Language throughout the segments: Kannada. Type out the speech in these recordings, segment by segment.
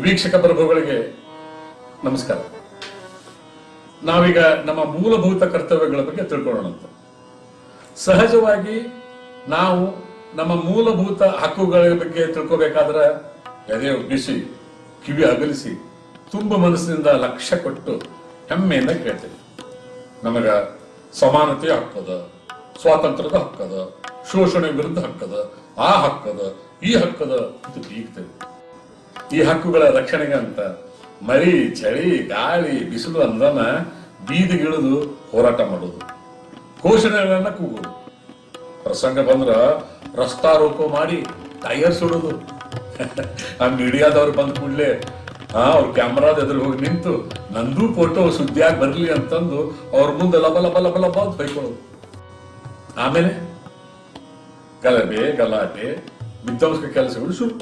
ವೀಕ್ಷಕ ಪ್ರಭುಗಳಿಗೆ ನಮಸ್ಕಾರ. ನಾವೀಗ ನಮ್ಮ ಮೂಲಭೂತ ಕರ್ತವ್ಯಗಳ ಬಗ್ಗೆ ತಿಳ್ಕೊಳ್ಳೋಣ. ಸಹಜವಾಗಿ ನಾವು ನಮ್ಮ ಮೂಲಭೂತ ಹಕ್ಕುಗಳ ಬಗ್ಗೆ ತಿಳ್ಕೋಬೇಕಾದ್ರೆ ಎದೆ ಉಗ್ಗಿಸಿ ಕಿವಿ ಅಗಲಿಸಿ ತುಂಬ ಮನಸ್ಸಿನಿಂದ ಲಕ್ಷ್ಯ ಕೊಟ್ಟು ಹೆಮ್ಮೆಯಿಂದ ಕೇಳ್ತೇವೆ. ನಮಗ ಸಮಾನತೆಯ ಹಕ್ಕದ, ಸ್ವಾತಂತ್ರ್ಯದ ಹಕ್ಕದ, ಶೋಷಣೆ ವಿರುದ್ಧ ಹಕ್ಕದ, ಆ ಹಕ್ಕದ, ಈ ಹಕ್ಕದ ಇದು ಬೀಗ್ತೇವೆ. ಈ ಹಕ್ಕುಗಳ ರಕ್ಷಣೆಗೆ ಅಂತ ಮಳಿ, ಚಳಿ, ಗಾಳಿ, ಬಿಸಿಲು ಅಂದನ ಬೀದಿಗಿಳಿದು ಹೋರಾಟ ಮಾಡೋದು, ಘೋಷಣೆಗಳನ್ನ ಕೂಗೋದು, ಪ್ರಸಂಗ ಬಂದ್ರ ರಸ್ತಾರೋಕೋ ಮಾಡಿ ಟೈರ್ ಸುಡೋದು. ಆ ಮೀಡಿಯಾದವ್ರು ಬಂದ ಕೂಡಲೇ ಅವ್ರ ಕ್ಯಾಮ್ರಾದ ಎದುರು ಹೋಗಿ ನಿಂತು ನಂದು ಫೋಟೋ ಸುದ್ದಿಯಾಗಿ ಬರ್ಲಿ ಅಂತಂದು ಅವ್ರ ಮುಂದೆ ಲಬ ಲಬ ಲಬ ಲಬ ಅಂತ ಬೈಕೊಳ್ಳೋದು. ಆಮೇಲೆ ಗಲಭೆ, ಗಲಾಟೆ, ವಿಧ್ವಂಸಕ ಕೆಲಸಗಳು ಶುರು.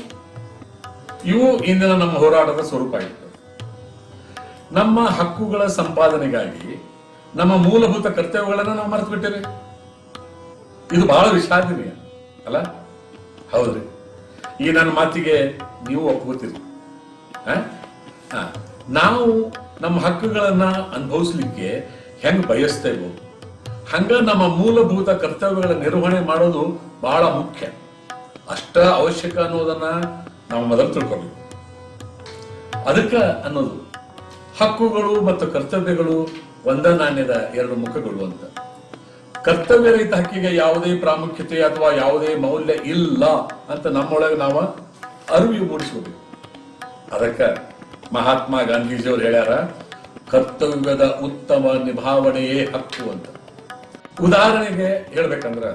ಇವು ಇಂದಿನ ನಮ್ಮ ಹೋರಾಟದ ಸ್ವರೂಪ ಆಗಿತ್ತು. ನಮ್ಮ ಹಕ್ಕುಗಳ ಸಂಪಾದನೆಗಾಗಿ ನಮ್ಮ ಮೂಲಭೂತ ಕರ್ತವ್ಯಗಳನ್ನು ನಾವು ಮರೆತು ಬಿಟ್ಟೇವೆ. ಇದು ಬಹಳ ವಿಷಾದನೀಯ ಅಲ್ಲ? ಹೌದ್ರಿ. ಈ ನನ್ನ ಮಾತಿಗೆ ನೀವು ಒಪ್ಕೋತೀರಿ. ನಾವು ನಮ್ಮ ಹಕ್ಕುಗಳನ್ನ ಅನುಭವಿಸ್ಲಿಕ್ಕೆ ಹೆಂಗ್ ಬಯಸ್ತೇವೋ ಹಂಗ ನಮ್ಮ ಮೂಲಭೂತ ಕರ್ತವ್ಯಗಳ ನಿರ್ವಹಣೆ ಮಾಡೋದು ಬಹಳ ಮುಖ್ಯ, ಅಷ್ಟ ಅವಶ್ಯಕ ಅನ್ನೋದನ್ನ ನಾವು ಮೊದಲು ತಿಳ್ಕೊಬೇಕು. ಅದಕ್ಕೆ ಅನ್ನೋದು ಹಕ್ಕುಗಳು ಮತ್ತು ಕರ್ತವ್ಯಗಳು ಒಂದ ನಾಣ್ಯದ ಎರಡು ಮುಖಗಳು ಅಂತ. ಕರ್ತವ್ಯ ರಹಿತ ಹಕ್ಕಿಗೆ ಯಾವುದೇ ಪ್ರಾಮುಖ್ಯತೆ ಅಥವಾ ಯಾವುದೇ ಮೌಲ್ಯ ಇಲ್ಲ ಅಂತ ನಮ್ಮೊಳಗೆ ನಾವು ಅರಿವು ಮೂಡಿಸ್ಕೋಬೇಕು. ಅದಕ್ಕೆ ಮಹಾತ್ಮ ಗಾಂಧೀಜಿಯವರು ಹೇಳ್ಯಾರ, ಕರ್ತವ್ಯದ ಉತ್ತಮ ನಿಭಾವಣೆಯೇ ಹಕ್ಕು ಅಂತ. ಉದಾಹರಣೆಗೆ ಹೇಳ್ಬೇಕಂದ್ರ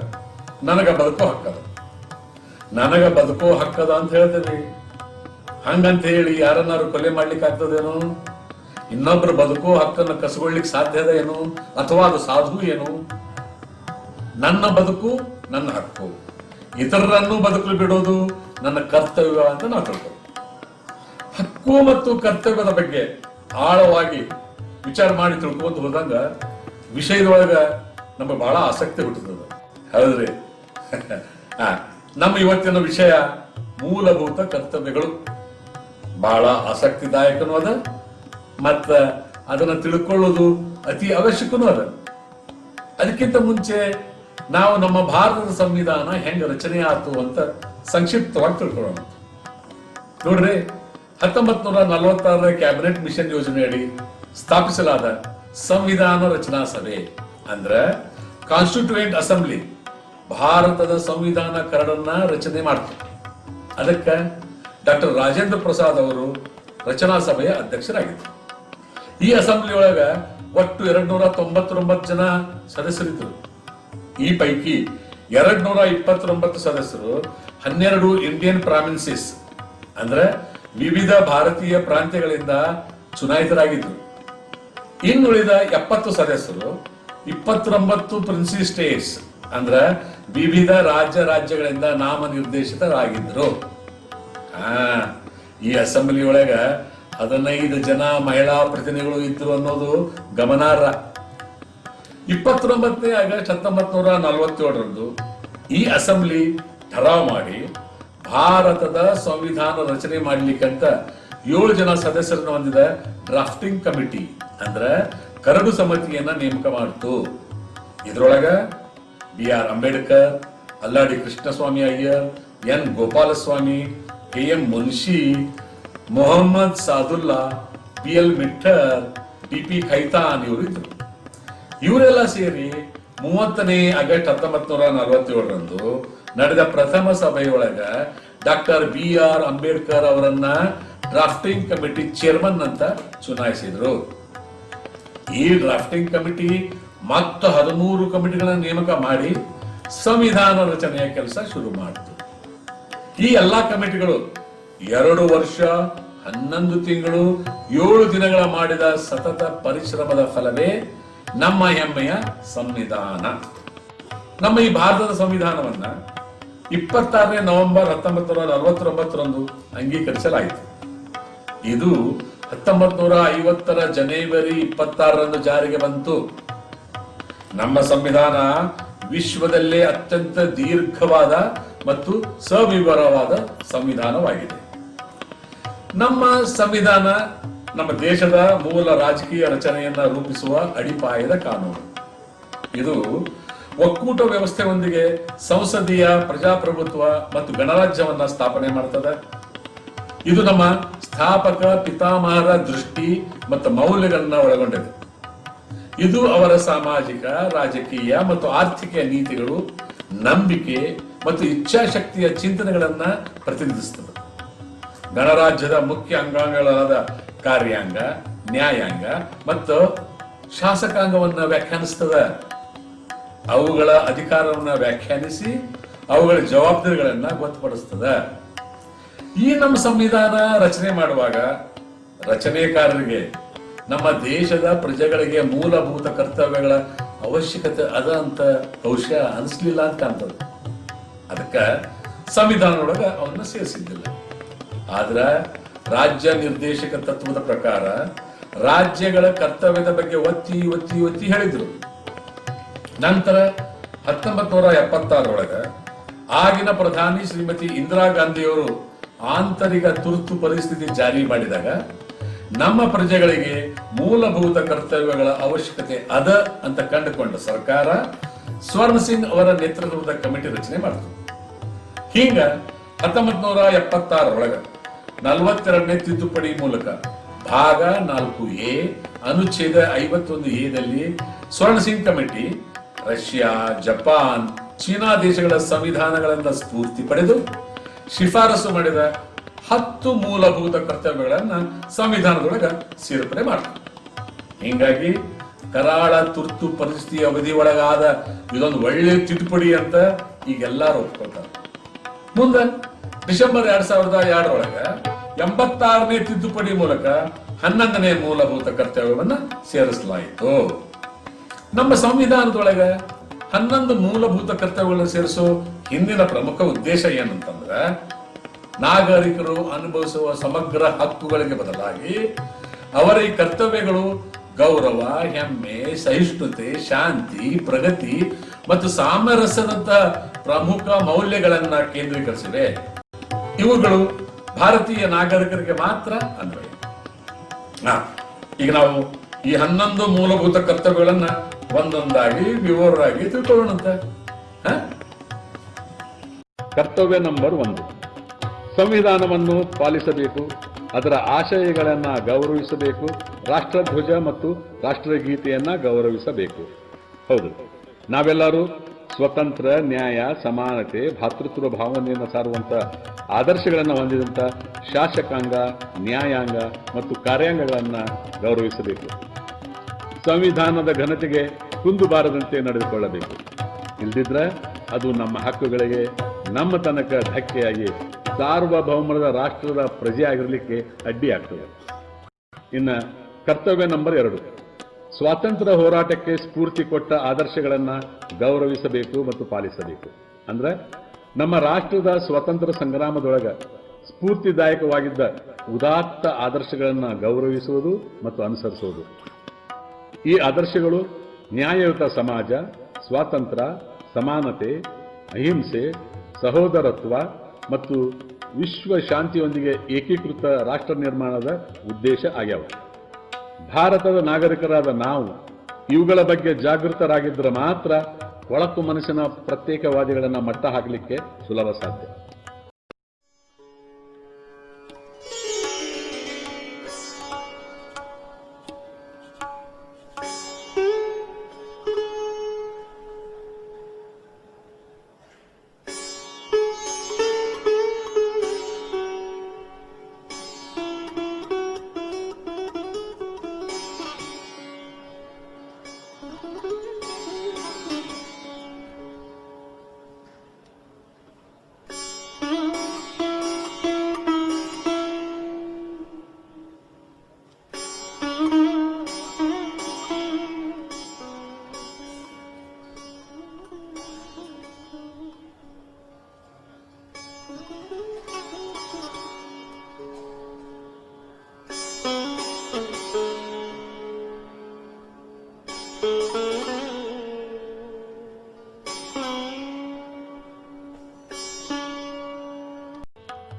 ನನಗ ಬದುಕೋ ಹಕ್ಕದ, ನನಗ ಬದುಕೋ ಹಕ್ಕದ ಅಂತ ಹೇಳ್ತೇವೆ. ಹಂಗಂತ ಹೇಳಿ ಯಾರನ್ನಾರು ಕೊಲೆ ಮಾಡ್ಲಿಕ್ಕೆ ಆಗ್ತದೇನು? ಇನ್ನೊಬ್ರು ಬದುಕೋ ಹಕ್ಕನ್ನು ಕಸಗೊಳ್ಳಿಕ್ಕೆ ಸಾಧ್ಯದ ಏನು? ಅಥವಾ ಅದು ಸಾಧು ಏನು? ನನ್ನ ಬದುಕು ನನ್ನ ಹಕ್ಕು, ಇತರರನ್ನು ಬದುಕಲು ಬಿಡೋದು ನನ್ನ ಕರ್ತವ್ಯ ಅಂತ ನಾವು ತಿಳ್ಕೊ. ಹಕ್ಕು ಮತ್ತು ಕರ್ತವ್ಯದ ಬಗ್ಗೆ ಆಳವಾಗಿ ವಿಚಾರ ಮಾಡಿ ತಿಳ್ಕೊಂತ ಹೋದಂಗ ವಿಷಯದೊಳಗ ನಮಗೆ ಬಹಳ ಆಸಕ್ತಿ ಹುಟ್ಟುತ್ತದೆ. ಹೌದ್ರಿ. ನಮ್ಮ ಇವತ್ತಿನ ವಿಷಯ ಮೂಲಭೂತ ಕರ್ತವ್ಯಗಳು. ಬಹಳ ಆಸಕ್ತಿದಾಯಕನೂ ಅದ, ಮತ್ತ ಅದನ್ನ ತಿಳ್ಕೊಳ್ಳೋದು ಅತಿ ಅವಶ್ಯಕನೂ ಅದ. ಅದಕ್ಕಿಂತ ಮುಂಚೆ ನಾವು ನಮ್ಮ ಭಾರತದ ಸಂವಿಧಾನ ಹೆಂಗ ರಚನೆ ಆಯ್ತು ಅಂತ ಸಂಕ್ಷಿಪ್ತವಾಗಿ ತಿಳ್ಕೊಳ್ಳೋಣ. ನೋಡ್ರಿ, 1946 ಕ್ಯಾಬಿನೆಟ್ ಮಿಷನ್ ಯೋಜನೆಯಡಿ ಸ್ಥಾಪಿಸಲಾದ ಸಂವಿಧಾನ ರಚನಾ ಸಭೆ ಅಂದ್ರೆ ಕಾನ್ಸ್ಟಿಟ್ಯೂಯೆಂಟ್ ಅಸೆಂಬ್ಲಿ ಭಾರತದ ಸಂವಿಧಾನ ಕರಡನ್ನ ರಚನೆ ಮಾಡ್ತಾರೆ. ಅದಕ್ಕೆ ಡಾಕ್ಟರ್ ರಾಜೇಂದ್ರ ಪ್ರಸಾದ್ ಅವರು ರಚನಾ ಸಭೆಯ ಅಧ್ಯಕ್ಷರಾಗಿದ್ದರು. ಈ ಅಸೆಂಬ್ಲಿ ಒಳಗ ಒಟ್ಟು 299 ಜನ ಸದಸ್ಯರಿದ್ದರು. ಈ ಪೈಕಿ 229 ಸದಸ್ಯರು 12 ಇಂಡಿಯನ್ ಪ್ರಾವಿನ್ಸಸ್ ಅಂದ್ರೆ ವಿವಿಧ ಭಾರತೀಯ ಪ್ರಾಂತ್ಯಗಳಿಂದ ಚುನಾಯಿತರಾಗಿದ್ದರು. ಇನ್ನುಳಿದ 70 ಸದಸ್ಯರು 29 ಪ್ರಿನ್ಸಿ ಸ್ಟೇಟ್ಸ್ ಅಂದ್ರೆ ವಿವಿಧ ರಾಜ್ಯಗಳಿಂದ ನಾಮನಿರ್ದೇಶಿತರಾಗಿದ್ರು. ಈ ಅಸೆಂಬ್ಲಿ ಒಳಗ 15 ಜನ ಮಹಿಳಾ ಪ್ರತಿನಿಧಿಗಳು ಇದ್ರು ಅನ್ನೋದು ಗಮನಾರ್ಹ. 29 ಆಗಸ್ಟ್ 1947 ಈ ಅಸೆಂಬ್ಲಿ ಠರಾವ್ ಮಾಡಿ ಭಾರತದ ಸಂವಿಧಾನ ರಚನೆ ಮಾಡ್ಲಿಕ್ಕಂತ 7 ಜನ ಸದಸ್ಯರನ್ನು ಹೊಂದಿದ ಡ್ರಾಫ್ಟಿಂಗ್ ಕಮಿಟಿ ಅಂದ್ರೆ ಕರಡು ಸಮಿತಿಯನ್ನ ನೇಮಕ ಮಾಡಿತು. ಇದ್ರೊಳಗ BR ಅಂಬೇಡ್ಕರ್, ಅಲ್ಲಾಡಿ Krishnaswamy Iyer, N Gopalaswamy, KM Munshi, Mohammed Saadulla, PL ಮಿಠರ್, DP Khaitan ಇವರು ಇದ್ರು. ಇವರೆಲ್ಲ ಸೇರಿ 30 ಆಗಸ್ಟ್ 1947 ನಡೆದ ಪ್ರಥಮ ಸಭೆಯೊಳಗ ಡಾಕ್ಟರ್ BR ಅಂಬೇಡ್ಕರ್ ಅವರನ್ನ ಡ್ರಾಫ್ಟಿಂಗ್ ಕಮಿಟಿ ಚೇರ್ಮನ್ ಅಂತ ಚುನಾಯಿಸಿದ್ರು. ಈ ಡ್ರಾಫ್ಟಿಂಗ್ ಕಮಿಟಿ ಮತ್ತು 13 ಕಮಿಟಿಗಳನ್ನ ನೇಮಕ ಮಾಡಿ ಸಂವಿಧಾನ ರಚನೆಯ ಕೆಲಸ ಶುರು ಮಾಡಿತು. ಈ ಎಲ್ಲಾ ಕಮಿಟಿಗಳು 2 ವರ್ಷ 11 ತಿಂಗಳು 7 ದಿನಗಳ ಮಾಡಿದ ಸತತ ಪರಿಶ್ರಮದ ಫಲವೇ ನಮ್ಮ ಹೆಮ್ಮೆಯ ಸಂವಿಧಾನ. ನಮ್ಮ ಈ ಭಾರತದ ಸಂವಿಧಾನವನ್ನ 26 ನವೆಂಬರ್ 1949 ಅಂಗೀಕರಿಸಲಾಯಿತು. ಇದು 1950 ಜನವರಿ 26 ಜಾರಿಗೆ ಬಂತು. ನಮ್ಮ ಸಂವಿಧಾನ ವಿಶ್ವದಲ್ಲೇ ಅತ್ಯಂತ ದೀರ್ಘವಾದ ಮತ್ತು ಸವಿವರವಾದ ಸಂವಿಧಾನವಾಗಿದೆ. ನಮ್ಮ ಸಂವಿಧಾನ ನಮ್ಮ ದೇಶದ ಮೂಲ ರಾಜಕೀಯ ರಚನೆಯನ್ನ ರೂಪಿಸುವ ಅಡಿಪಾಯದ ಕಾನೂನು. ಇದು ಒಕ್ಕೂಟ ವ್ಯವಸ್ಥೆಯೊಂದಿಗೆ ಸಂಸದೀಯ ಪ್ರಜಾಪ್ರಭುತ್ವ ಮತ್ತು ಗಣರಾಜ್ಯವನ್ನ ಸ್ಥಾಪನೆ ಮಾಡ್ತದೆ. ಇದು ನಮ್ಮ ಸ್ಥಾಪಕ ಪಿತಾಮಹರ ದೃಷ್ಟಿ ಮತ್ತು ಮೌಲ್ಯಗಳನ್ನ ಒಳಗೊಂಡಿದೆ. ಇದು ಅವರ ಸಾಮಾಜಿಕ, ರಾಜಕೀಯ ಮತ್ತು ಆರ್ಥಿಕ ನೀತಿಗಳು, ನಂಬಿಕೆ ಮತ್ತು ಇಚ್ಛಾಶಕ್ತಿಯ ಚಿಂತನೆಗಳನ್ನ ಪ್ರತಿನಿಧಿಸುತ್ತದೆ. ಗಣರಾಜ್ಯದ ಮುಖ್ಯ ಅಂಗಾಂಗಗಳಾದ ಕಾರ್ಯಾಂಗ, ನ್ಯಾಯಾಂಗ ಮತ್ತು ಶಾಸಕಾಂಗವನ್ನು ವ್ಯಾಖ್ಯಾನಿಸುತ್ತದೆ. ಅವುಗಳ ಅಧಿಕಾರವನ್ನು ವ್ಯಾಖ್ಯಾನಿಸಿ ಅವುಗಳ ಜವಾಬ್ದಾರಿಗಳನ್ನ ಗೊತ್ತುಪಡಿಸ್ತದೆ. ಈ ನಮ್ಮ ಸಂವಿಧಾನ ರಚನೆ ಮಾಡುವಾಗ ರಚನೆಕಾರರಿಗೆ ನಮ್ಮ ದೇಶದ ಪ್ರಜೆಗಳಿಗೆ ಮೂಲಭೂತ ಕರ್ತವ್ಯಗಳ ಅವಶ್ಯಕತೆ ಅದ ಅಂತ ಬಹುಶಃ ಅನಿಸ್ಲಿಲ್ಲ ಅಂತ ಕಾಣ್ತದೆ. ಅದಕ್ಕೆ ಸಂವಿಧಾನದೊಳಗ ಅವನ್ನ ಸೇರಿಸಿದ್ದಿಲ್ಲ. ಆದ್ರ ರಾಜ್ಯ ನಿರ್ದೇಶಕ ತತ್ವದ ಪ್ರಕಾರ ರಾಜ್ಯಗಳ ಕರ್ತವ್ಯದ ಬಗ್ಗೆ ಒತ್ತಿ ಒತ್ತಿ ಒತ್ತಿ ಹೇಳಿದ್ರು. ನಂತರ 1976 ಆಗಿನ ಪ್ರಧಾನಿ ಶ್ರೀಮತಿ ಇಂದಿರಾ ಗಾಂಧಿಯವರು ಆಂತರಿಕ ತುರ್ತು ಪರಿಸ್ಥಿತಿ ಜಾರಿ ಮಾಡಿದಾಗ ನಮ್ಮ ಪ್ರಜೆಗಳಿಗೆ ಮೂಲಭೂತ ಕರ್ತವ್ಯಗಳ ಅವಶ್ಯಕತೆ ಅದ ಅಂತ ಕಂಡುಕೊಂಡ ಸರ್ಕಾರ ಸ್ವರ್ಣ ಸಿಂಗ್ ಅವರ ನೇತೃತ್ವದ ಕಮಿಟಿ ರಚನೆ ಮಾಡಿತು. ಹಿಂಗ 1976 42ನೇ ತಿದ್ದುಪಡಿ ಮೂಲಕ ಭಾಗ 4A ಅನುಚ್ಛೇದ 51A ಸ್ವರ್ಣ Singh committee Russia, Japan, China ದೇಶಗಳ ಸಂವಿಧಾನಗಳಿಂದ ಸ್ಫೂರ್ತಿ ಪಡೆದು ಶಿಫಾರಸು ಮಾಡಿದ 10 ಮೂಲಭೂತ ಕರ್ತವ್ಯಗಳನ್ನ ಸಂವಿಧಾನದೊಳಗ ಸೇರ್ಪಡೆ ಮಾಡ್ತಾರೆ. ಹಿಂಗಾಗಿ ಕರಾಳ ತುರ್ತು ಪರಿಸ್ಥಿತಿ ಅವಧಿ ಒಳಗಾದ ಇದೊಂದು ಒಳ್ಳೆ ತಿದ್ದುಪಡಿ ಅಂತ ಈಗೆಲ್ಲಾರು ಒಪ್ಕೊಳ್ತಾರೆ. ಮುಂದೆ ಡಿಸೆಂಬರ್ 2002 86ನೇ ತಿದ್ದುಪಡಿ ಮೂಲಕ 11ನೇ ಮೂಲಭೂತ ಕರ್ತವ್ಯವನ್ನ ಸೇರಿಸಲಾಯಿತು. ನಮ್ಮ ಸಂವಿಧಾನದೊಳಗ 11 ಮೂಲಭೂತ ಕರ್ತವ್ಯಗಳನ್ನು ಸೇರಿಸೋ ಹಿಂದಿನ ಪ್ರಮುಖ ಉದ್ದೇಶ ಏನಂತಂದ್ರ ನಾಗರಿಕರು ಅನುಭವಿಸುವ ಸಮಗ್ರ ಹಕ್ಕುಗಳಿಗೆ ಬದಲಾಗಿ ಅವರ ಈ ಕರ್ತವ್ಯಗಳು ಗೌರವ, ಹೆಮ್ಮೆ, ಸಹಿಷ್ಣುತೆ, ಶಾಂತಿ, ಪ್ರಗತಿ ಮತ್ತು ಸಾಮರಸ್ಯದಂತ ಪ್ರಮುಖ ಮೌಲ್ಯಗಳನ್ನ ಕೇಂದ್ರೀಕರಿಸಿವೆ. ಇವುಗಳು ಭಾರತೀಯ ನಾಗರಿಕರಿಗೆ ಮಾತ್ರ ಅನ್ವಯ. ಈಗ ನಾವು ಈ 11 ಮೂಲಭೂತ ಕರ್ತವ್ಯಗಳನ್ನ ಒಂದೊಂದಾಗಿ ವಿವರವಾಗಿ ತಿಳ್ಕೊಳ್ಳೋಣಂತ. ಕರ್ತವ್ಯ ನಂಬರ್ 1, ಸಂವಿಧಾನವನ್ನು ಪಾಲಿಸಬೇಕು, ಅದರ ಆಶಯಗಳನ್ನ ಗೌರವಿಸಬೇಕು, ರಾಷ್ಟ್ರಧ್ವಜ ಮತ್ತು ರಾಷ್ಟ್ರಗೀತೆಯನ್ನ ಗೌರವಿಸಬೇಕು. ಹೌದು, ನಾವೆಲ್ಲರೂ ಸ್ವತಂತ್ರ, ನ್ಯಾಯ, ಸಮಾನತೆ, ಭಾತೃತ್ವ ಭಾವನೆಯನ್ನು ಸಾರುವಂತ ಆದರ್ಶಗಳನ್ನು ಹೊಂದಿದಂತ ಶಾಸಕಾಂಗ, ನ್ಯಾಯಾಂಗ ಮತ್ತು ಕಾರ್ಯಾಂಗಗಳನ್ನು ಗೌರವಿಸಬೇಕು. ಸಂವಿಧಾನದ ಘನತೆಗೆ ಕುಂದು ಬಾರದಂತೆ ನಡೆದುಕೊಳ್ಳಬೇಕು. ಇಲ್ದಿದ್ರೆ ಅದು ನಮ್ಮ ಹಕ್ಕುಗಳಿಗೆ ನಮ್ಮ ತನಕ ಧಕ್ಕೆಯಾಗಿ ಸಾರ್ವಭೌಮದ ರಾಷ್ಟ್ರದ ಪ್ರಜೆಯಾಗಿರಲಿಕ್ಕೆ ಅಡ್ಡಿಯಾಗ್ತದೆ. ಇನ್ನು ಕರ್ತವ್ಯ ನಂಬರ್ 2, ಸ್ವಾತಂತ್ರ್ಯ ಹೋರಾಟಕ್ಕೆ ಸ್ಫೂರ್ತಿ ಕೊಟ್ಟ ಆದರ್ಶಗಳನ್ನು ಗೌರವಿಸಬೇಕು ಮತ್ತು ಪಾಲಿಸಬೇಕು. ಅಂದ್ರೆ ನಮ್ಮ ರಾಷ್ಟ್ರದ ಸ್ವಾತಂತ್ರ್ಯ ಸಂಗ್ರಾಮದೊಳಗ ಸ್ಫೂರ್ತಿದಾಯಕವಾಗಿದ್ದ ಉದಾತ್ತ ಆದರ್ಶಗಳನ್ನು ಗೌರವಿಸುವುದು ಮತ್ತು ಅನುಸರಿಸುವುದು. ಈ ಆದರ್ಶಗಳು ನ್ಯಾಯಯುತ ಸಮಾಜ, ಸ್ವಾತಂತ್ರ್ಯ, ಸಮಾನತೆ, ಅಹಿಂಸೆ, ಸಹೋದರತ್ವ ಮತ್ತು ವಿಶ್ವ ಶಾಂತಿಯೊಂದಿಗೆ ಏಕೀಕೃತ ರಾಷ್ಟ್ರ ನಿರ್ಮಾಣದ ಉದ್ದೇಶ ಆಗ್ಯಾವ. ಭಾರತದ ನಾಗರಿಕರಾದ ನಾವು ಇವುಗಳ ಬಗ್ಗೆ ಜಾಗೃತರಾಗಿದ್ದರೆ ಮಾತ್ರ ಒಳಕು ಮನಸ್ಸಿನ ಪ್ರತ್ಯೇಕವಾದಿಗಳನ್ನು ಮಟ್ಟ ಹಾಕಲಿಕ್ಕೆ ಸುಲಭ ಸಾಧ್ಯ.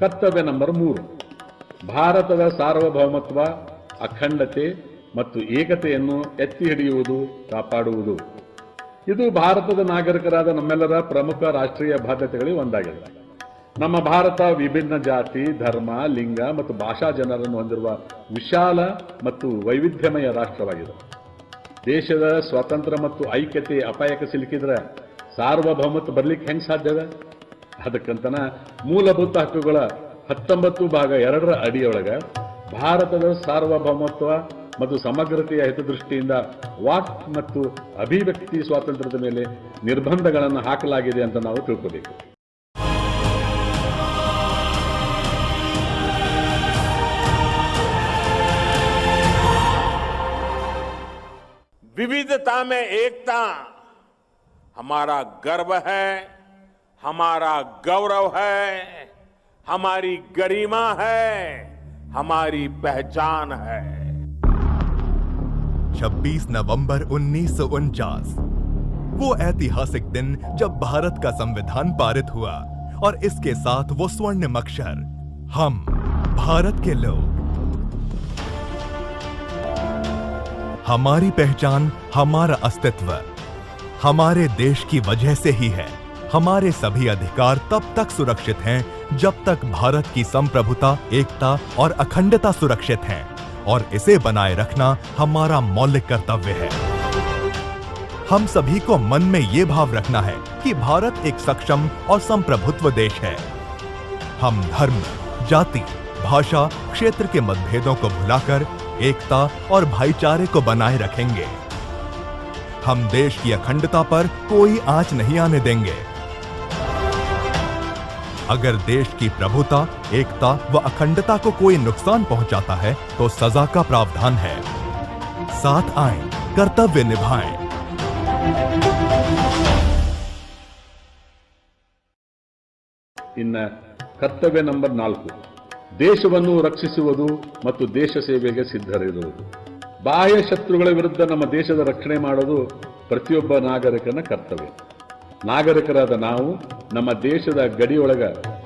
ಕರ್ತವ್ಯ ನಂಬರ್ 3, ಭಾರತದ ಸಾರ್ವಭೌಮತ್ವ, ಅಖಂಡತೆ ಮತ್ತು ಏಕತೆಯನ್ನು ಎತ್ತಿ ಹಿಡಿಯುವುದು, ಕಾಪಾಡುವುದು. ಇದು ಭಾರತದ ನಾಗರಿಕರಾದ ನಮ್ಮೆಲ್ಲರ ಪ್ರಮುಖ ರಾಷ್ಟ್ರೀಯ ಬಾಧ್ಯತೆಗಳಿಗೆ ಒಂದಾಗಿದೆ. ನಮ್ಮ ಭಾರತ ವಿಭಿನ್ನ ಜಾತಿ, ಧರ್ಮ, ಲಿಂಗ ಮತ್ತು ಭಾಷಾ ಜನರನ್ನು ಹೊಂದಿರುವ ವಿಶಾಲ ಮತ್ತು ವೈವಿಧ್ಯಮಯ ರಾಷ್ಟ್ರವಾಗಿದೆ. ದೇಶದ ಸ್ವಾತಂತ್ರ್ಯ ಮತ್ತು ಐಕ್ಯತೆ ಅಪಾಯಕ್ಕೆ ಸಿಲುಕಿದ್ರೆ ಸಾರ್ವಭೌಮತ್ವ ಬರ್ಲಿಕ್ಕೆ ಹೆಂಗ್ ಸಾಧ್ಯದ? ಅದಕ್ಕಂತನ ಮೂಲಭೂತ ಹಕ್ಕುಗಳ 19(2) ಅಡಿಯೊಳಗ ಭಾರತದ ಸಾರ್ವಭೌಮತ್ವ ಮತ್ತು ಸಮಗ್ರತೆಯ ಹಿತದೃಷ್ಟಿಯಿಂದ ವಾಕ್ ಮತ್ತು ಅಭಿವ್ಯಕ್ತಿ ಸ್ವಾತಂತ್ರ್ಯದ ಮೇಲೆ ನಿರ್ಬಂಧಗಳನ್ನು ಹಾಕಲಾಗಿದೆ ಅಂತ ನಾವು ತಿಳ್ಕೋಬೇಕು. विविधता में एकता हमारा गर्व है, हमारा गौरव है, हमारी गरिमा है, हमारी पहचान है। 26 नवंबर 1949 वो ऐतिहासिक दिन जब भारत का संविधान पारित हुआ और इसके साथ वो स्वर्णिम अक्षर हम भारत के लोग। हमारी पहचान, हमारा अस्तित्व हमारे देश की वजह से ही है। हमारे सभी अधिकार तब तक सुरक्षित हैं जब तक भारत की संप्रभुता, एकता और अखंडता सुरक्षित हैं और इसे बनाए रखना हमारा मौलिक कर्तव्य है। हम सभी को मन में ये भाव रखना है कि भारत एक सक्षम और संप्रभुत्व देश है। हम धर्म, जाति, भाषा, क्षेत्र के मतभेदों को भुलाकर एकता और भाईचारे को बनाए रखेंगे। हम देश की अखंडता पर कोई आंच नहीं आने देंगे। अगर देश की प्रभुता, एकता व अखंडता को कोई नुकसान पहुंचाता है तो सजा का प्रावधान है। साथ आएं, कर्तव्य निभाएं। ಇನ್ನ ಕರ್ತವ್ಯ ನಂಬರ್ 4, ದೇಶವನ್ನು ರಕ್ಷಿಸುವುದು ಮತ್ತು ದೇಶ ಸೇವೆಗೆ ಸಿದ್ಧರಿರುವುದು. ಬಾಹ್ಯ ಶತ್ರುಗಳ ವಿರುದ್ಧ ನಮ್ಮ ದೇಶದ ರಕ್ಷಣೆ ಮಾಡೋದು ಪ್ರತಿಯೊಬ್ಬ ನಾಗರಿಕನ ಕರ್ತವ್ಯ. ನಾಗರಿಕರಾದ ನಾವು ನಮ್ಮ ದೇಶದ ಗಡಿಯೊಳಗ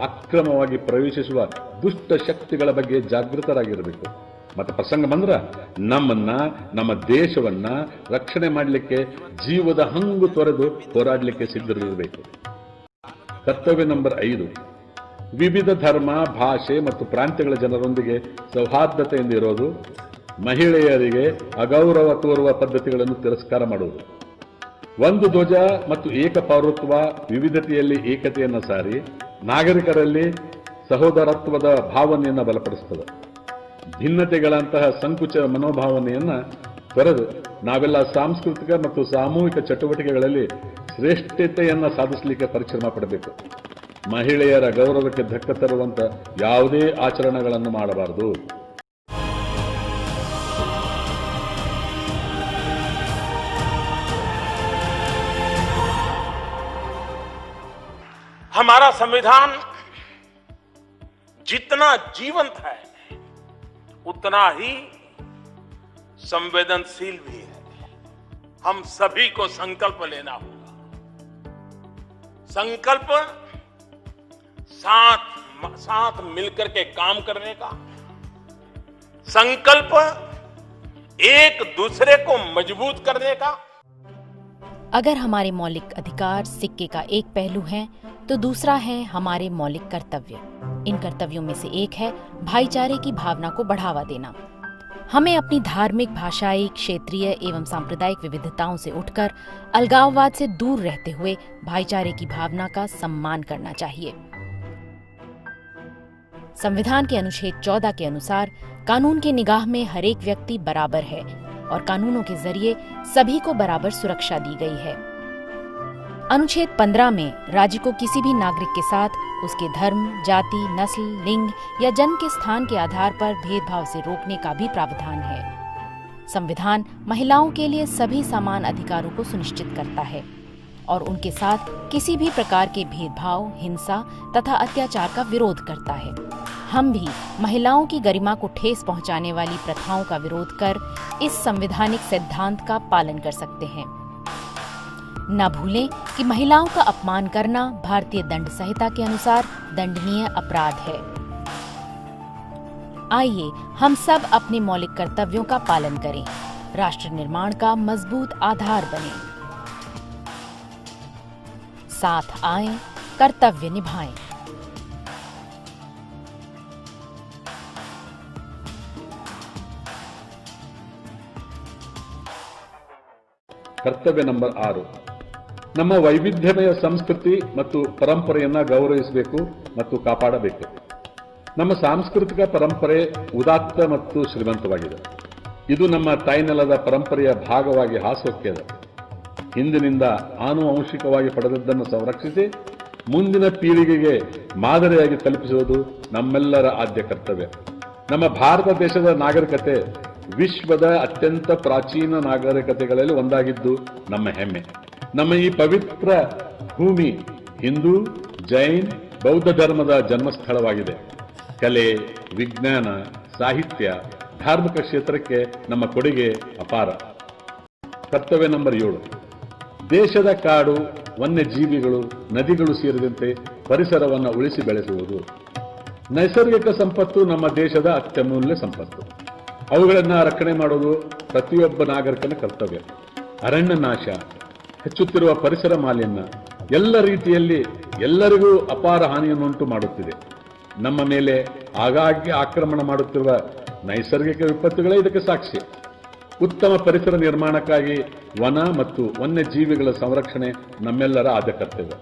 ಅಕ್ರಮವಾಗಿ ಪ್ರವೇಶಿಸುವ ದುಷ್ಟ ಶಕ್ತಿಗಳ ಬಗ್ಗೆ ಜಾಗೃತರಾಗಿರಬೇಕು. ಮತ್ತೆ ಪ್ರಸಂಗ ಬಂದ್ರ ನಮ್ಮನ್ನ, ನಮ್ಮ ದೇಶವನ್ನ ರಕ್ಷಣೆ ಮಾಡಲಿಕ್ಕೆ ಜೀವದ ಹಂಗು ತೊರೆದು ಹೋರಾಡಲಿಕ್ಕೆ ಸಿದ್ಧರಿರಬೇಕು. ಕರ್ತವ್ಯ ನಂಬರ್ 5, ವಿವಿಧ ಧರ್ಮ, ಭಾಷೆ ಮತ್ತು ಪ್ರಾಂತ್ಯಗಳ ಜನರೊಂದಿಗೆ ಸೌಹಾರ್ದತೆಯಿಂದ ಇರೋದು. ಮಹಿಳೆಯರಿಗೆ ಅಗೌರವ ತೋರುವ ಪದ್ಧತಿಗಳನ್ನು ತಿರಸ್ಕಾರ ಮಾಡುವುದು. ಒಂದು ಧ್ವಜ ಮತ್ತು ಏಕ ಪೌರತ್ವ ವಿವಿಧತೆಯಲ್ಲಿ ಏಕತೆಯನ್ನು ಸಾರಿ ನಾಗರಿಕರಲ್ಲಿ ಸಹೋದರತ್ವದ ಭಾವನೆಯನ್ನು ಬಲಪಡಿಸುತ್ತದೆ. ಭಿನ್ನತೆಗಳಂತಹ ಸಂಕುಚ ಮನೋಭಾವನೆಯನ್ನ ತೊರೆದು ನಾವೆಲ್ಲ ಸಾಂಸ್ಕೃತಿಕ ಮತ್ತು ಸಾಮೂಹಿಕ ಚಟುವಟಿಕೆಗಳಲ್ಲಿ ಶ್ರೇಷ್ಠತೆಯನ್ನು ಸಾಧಿಸಲಿಕ್ಕೆ ಪರಿಶ್ರಮ ಪಡಬೇಕು. ಮಹಿಳೆಯರ ಗೌರವಕ್ಕೆ ಧಕ್ಕೆ ತರುವಂತ ಯಾವುದೇ ಆಚರಣೆಗಳನ್ನು ಮಾಡಬಾರದು. हमारा संविधान जितना जीवंत है उतना ही संवेदनशील भी है। हम सभी को संकल्प लेना होगा। संकल्प साथ मिलकर के काम करने का, संकल्प एक दूसरे को मजबूत करने का। अगर हमारे मौलिक अधिकार सिक्के का एक पहलू है तो दूसरा है हमारे मौलिक कर्तव्य। इन कर्तव्यों में से एक है भाईचारे की भावना को बढ़ावा देना। हमें अपनी धार्मिक, भाषाई, क्षेत्रीय एवं सांप्रदायिक विविधताओं से उठकर अलगाववाद से दूर रहते हुए भाईचारे की भावना का सम्मान करना चाहिए। संविधान के अनुच्छेद 14 के अनुसार कानून की निगाह में हर एक व्यक्ति बराबर है और कानूनों के जरिए सभी को बराबर सुरक्षा दी गई है। अनुच्छेद 15 में राज्य को किसी भी नागरिक के साथ उसके धर्म, जाति, नस्ल, लिंग या जन्म के स्थान के आधार पर भेदभाव से रोकने का भी प्रावधान है। संविधान महिलाओं के लिए सभी समान अधिकारों को सुनिश्चित करता है और उनके साथ किसी भी प्रकार के भेदभाव, हिंसा तथा अत्याचार का विरोध करता है। हम भी महिलाओं की गरिमा को ठेस पहुंचाने वाली प्रथाओं का विरोध कर इस संवैधानिक सिद्धांत का पालन कर सकते हैं। न भूलें कि महिलाओं का अपमान करना भारतीय दंड संहिता के अनुसार दंडनीय अपराध है। आइए हम सब अपने मौलिक कर्तव्यों का पालन करें, राष्ट्र निर्माण का मजबूत आधार बने। साथ आएं, कर्तव्य निभाएं। ಕರ್ತವ್ಯ ನಂಬರ್ 6, ನಮ್ಮ ವೈವಿಧ್ಯಮಯ ಸಂಸ್ಕೃತಿ ಮತ್ತು ಪರಂಪರೆಯನ್ನ ಗೌರವಿಸಬೇಕು ಮತ್ತು ಕಾಪಾಡಬೇಕು. ನಮ್ಮ ಸಾಂಸ್ಕೃತಿಕ ಪರಂಪರೆ ಉದಾತ್ತ ಮತ್ತು ಶ್ರೀಮಂತವಾಗಿದೆ. ಇದು ನಮ್ಮ ತಾಯ್ನೆಲದ ಪರಂಪರೆಯ ಭಾಗವಾಗಿ ಹಾಸೊಕ್ಕಿದೆ. ಹಿಂದಿನಿಂದ ಆನುವಂಶಿಕವಾಗಿ ಪಡೆದದ್ದನ್ನು ಸಂರಕ್ಷಿಸಿ ಮುಂದಿನ ಪೀಳಿಗೆಗೆ ಮಾದರಿಯಾಗಿ ತಲುಪಿಸುವುದು ನಮ್ಮೆಲ್ಲರ ಆದ್ಯ ಕರ್ತವ್ಯ. ನಮ್ಮ ಭಾರತ ದೇಶದ ನಾಗರಿಕತೆ ವಿಶ್ವದ ಅತ್ಯಂತ ಪ್ರಾಚೀನ ನಾಗರಿಕತೆಗಳಲ್ಲಿ ಒಂದಾಗಿದ್ದು ನಮ್ಮ ಹೆಮ್ಮೆ. ನಮ್ಮ ಈ ಪವಿತ್ರ ಭೂಮಿ ಹಿಂದೂ, ಜೈನ್, ಬೌದ್ಧ ಧರ್ಮದ ಜನ್ಮಸ್ಥಳವಾಗಿದೆ. ಕಲೆ, ವಿಜ್ಞಾನ, ಸಾಹಿತ್ಯ, ಧಾರ್ಮಿಕ ಕ್ಷೇತ್ರಕ್ಕೆ ನಮ್ಮ ಕೊಡುಗೆ ಅಪಾರ. ಕರ್ತವ್ಯ ನಂಬರ್ 7, ದೇಶದ ಕಾಡು, ವನ್ಯಜೀವಿಗಳು, ನದಿಗಳು ಸೇರಿದಂತೆ ಪರಿಸರವನ್ನು ಉಳಿಸಿ ಬೆಳೆಸುವುದು. ನೈಸರ್ಗಿಕ ಸಂಪತ್ತು ನಮ್ಮ ದೇಶದ ಅತ್ಯಮೂಲ್ಯ ಸಂಪತ್ತು. ಅವುಗಳನ್ನು ರಕ್ಷಣೆ ಮಾಡುವುದು ಪ್ರತಿಯೊಬ್ಬ ನಾಗರಿಕನ ಕರ್ತವ್ಯ. ಅರಣ್ಯ ನಾಶ, ಹೆಚ್ಚುತ್ತಿರುವ ಪರಿಸರ ಮಾಲಿನ್ಯ ಎಲ್ಲ ರೀತಿಯಲ್ಲಿ ಎಲ್ಲರಿಗೂ ಅಪಾರ ಹಾನಿಯನ್ನುಂಟು ಮಾಡುತ್ತಿದೆ. ನಮ್ಮ ಮೇಲೆ ಆಗಾಗ್ಗೆ ಆಕ್ರಮಣ ಮಾಡುತ್ತಿರುವ ನೈಸರ್ಗಿಕ ವಿಪತ್ತುಗಳೇ ಇದಕ್ಕೆ ಸಾಕ್ಷಿ. ಉತ್ತಮ ಪರಿಸರ ನಿರ್ಮಾಣಕ್ಕಾಗಿ ವನ ಮತ್ತು ವನ್ಯಜೀವಿಗಳ ಸಂರಕ್ಷಣೆ ನಮ್ಮೆಲ್ಲರ ಆದ್ಯ ಕರ್ತವ್ಯ.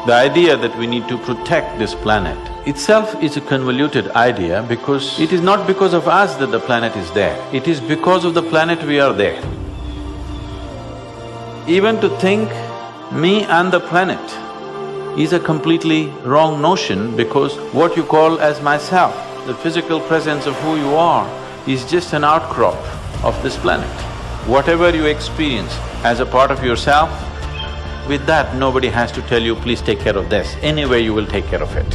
The idea that we need to protect this planet itself is a convoluted idea because it is not because of us that the planet is there, it is because of the planet we are there. Even to think me and the planet is a completely wrong notion because what you call as myself, the physical presence of who you are, is just an outcrop of this planet. Whatever you experience as a part of yourself, with that nobody has to tell you, please take care of this. Anyway, you will take care of it.